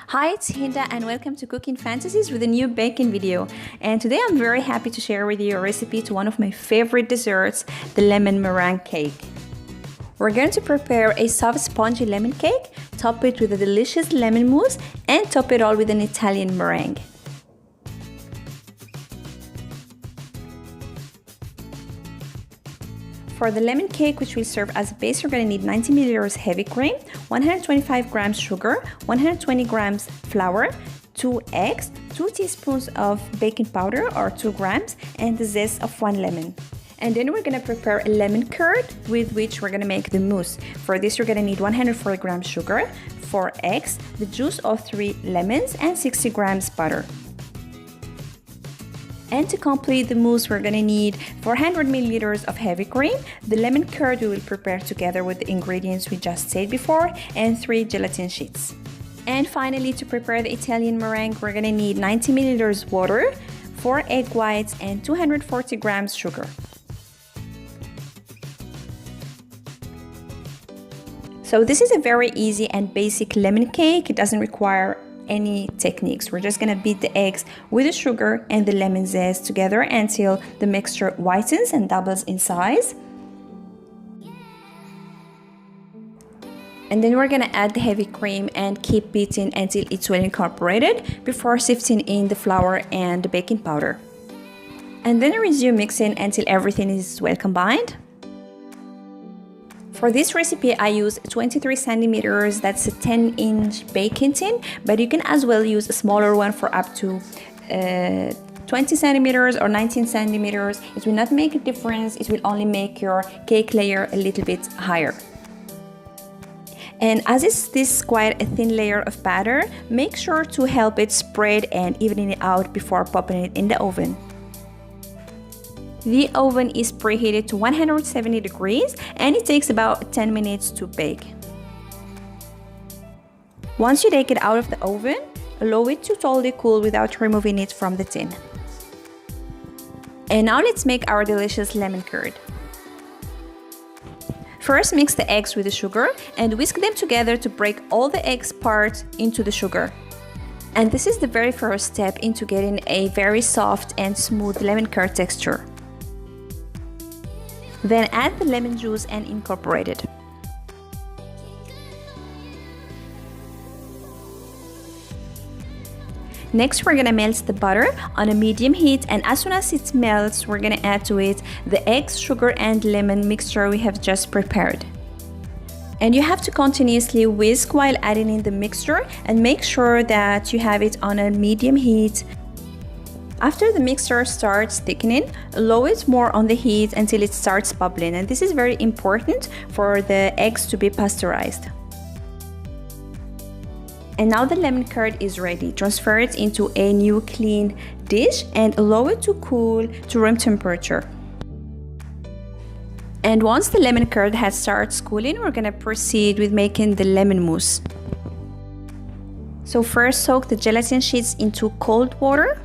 Hi, it's Hinda and welcome to Cooking Fantasies with a new baking video. And today I'm very happy to share with you a recipe to one of my favorite desserts, the lemon meringue cake. We're going to prepare a soft spongy lemon cake, top it with a delicious lemon mousse and top it all with an Italian meringue. For the lemon cake, which will serve as a base, you're going to need 90 milliliters heavy cream, 125 grams sugar, 120 grams flour, 2 eggs, 2 teaspoons of baking powder or 2 grams, and the zest of 1 lemon. And then we're going to prepare a lemon curd with which we're going to make the mousse. For this, you're going to need 140 grams sugar, 4 eggs, the juice of 3 lemons, and 60 grams butter. And to complete the mousse, we're going to need 400 milliliters of heavy cream, the lemon curd we will prepare together with the ingredients we just said before, and 3 gelatin sheets. And finally, to prepare the Italian meringue, we're going to need 90 milliliters water, 4 egg whites, and 240 grams sugar. So this is a very easy and basic lemon cake. It doesn't require any techniques. We're just gonna beat the eggs with the sugar and the lemon zest together until the mixture whitens and doubles in size. And then we're gonna add the heavy cream and keep beating until it's well incorporated before sifting in the flour and the baking powder. And then resume mixing until everything is well combined. For this recipe, I use 23 centimeters, that's a 10-inch baking tin, but you can as well use a smaller one for up to 20 centimeters or 19 centimeters. It will not make a difference, it will only make your cake layer a little bit higher. And as it's this quite a thin layer of batter, make sure to help it spread and even it out before popping it in the oven. The oven is preheated to 170 degrees and it takes about 10 minutes to bake. Once you take it out of the oven, allow it to totally cool without removing it from the tin. And now let's make our delicious lemon curd. First, mix the eggs with the sugar and whisk them together to break all the eggs parts into the sugar. And this is the very first step into getting a very soft and smooth lemon curd texture. Then add the lemon juice and incorporate it. Next, we're gonna melt the butter on a medium heat, and as soon as it melts, we're gonna add to it the eggs, sugar, and lemon mixture we have just prepared. And you have to continuously whisk while adding in the mixture and make sure that you have it on a medium heat. After the mixture starts thickening, allow it more on the heat until it starts bubbling, and this is very important for the eggs to be pasteurized. And now the lemon curd is ready. Transfer it into a new clean dish and allow it to cool to room temperature. And once the lemon curd has started cooling, we're gonna proceed with making the lemon mousse. So first, soak the gelatin sheets into cold water.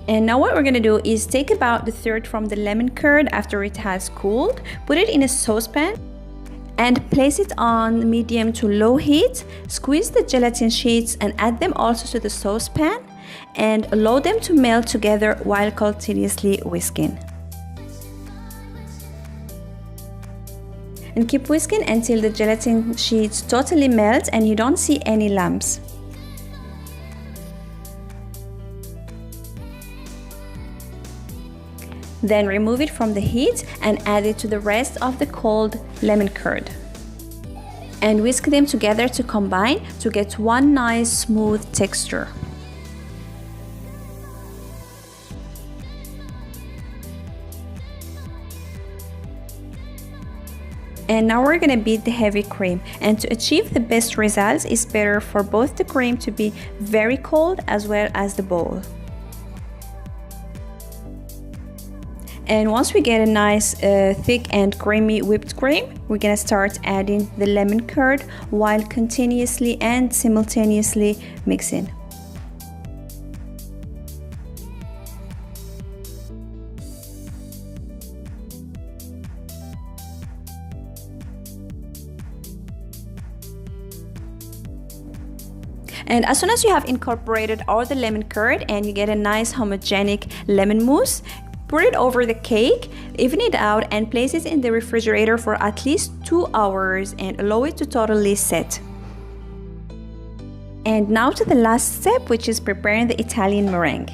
And now what we're going to do is take about the third from the lemon curd after it has cooled, put it in a saucepan and place it on medium to low heat, squeeze the gelatin sheets and add them also to the saucepan and allow them to melt together while continuously whisking. And keep whisking until the gelatin sheets totally melt and you don't see any lumps. Then remove it from the heat and add it to the rest of the cold lemon curd. And whisk them together to combine to get one nice smooth texture. And now we're going to beat the heavy cream, and to achieve the best results it's better for both the cream to be very cold as well as the bowl. And once we get a nice thick and creamy whipped cream, we're gonna start adding the lemon curd while continuously and simultaneously mixing. And as soon as you have incorporated all the lemon curd and you get a nice homogenic lemon mousse, pour it over the cake, even it out, and place it in the refrigerator for at least 2 hours and allow it to totally set. And now to the last step, which is preparing the Italian meringue.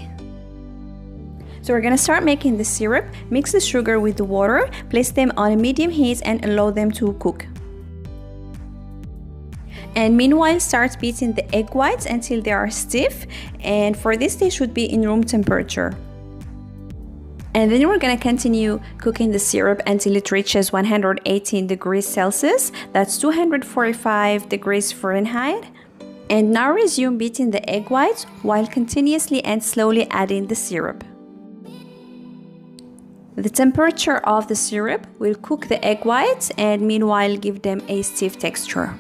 So we're gonna start making the syrup. Mix the sugar with the water, place them on a medium heat and allow them to cook. And meanwhile, start beating the egg whites until they are stiff, and for this they should be in room temperature. And then we're gonna continue cooking the syrup until it reaches 118 degrees Celsius, that's 245 degrees Fahrenheit. And now resume beating the egg whites while continuously and slowly adding the syrup. The temperature of the syrup will cook the egg whites and meanwhile give them a stiff texture.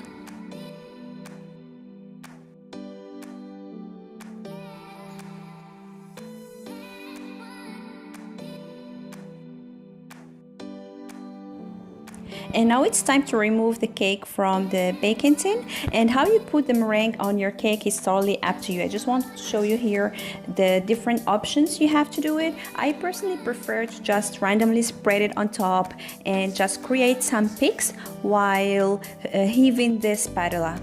And now it's time to remove the cake from the baking tin, and how you put the meringue on your cake is totally up to you. I just want to show you here the different options you have to do it. I personally prefer to just randomly spread it on top and just create some peaks while heaving the spatula.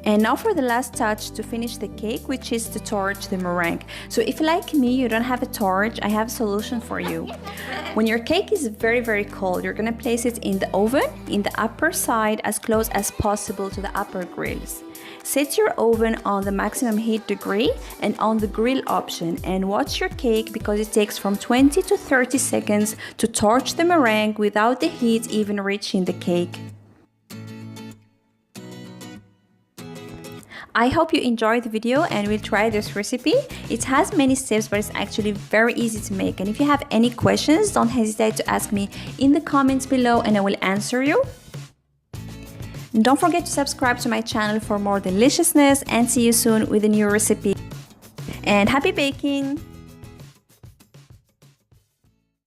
And now for the last touch to finish the cake, which is to torch the meringue. So if like me, you don't have a torch, I have a solution for you. When your cake is very cold, you're gonna place it in the oven, in the upper side as close as possible to the upper grills. Set your oven on the maximum heat degree and on the grill option, and watch your cake because it takes from 20 to 30 seconds to torch the meringue without the heat even reaching the cake. I hope you enjoyed the video and will try this recipe. It has many steps, but it's actually very easy to make. And if you have any questions, don't hesitate to ask me in the comments below and I will answer you. And don't forget to subscribe to my channel for more deliciousness, and see you soon with a new recipe. And happy baking!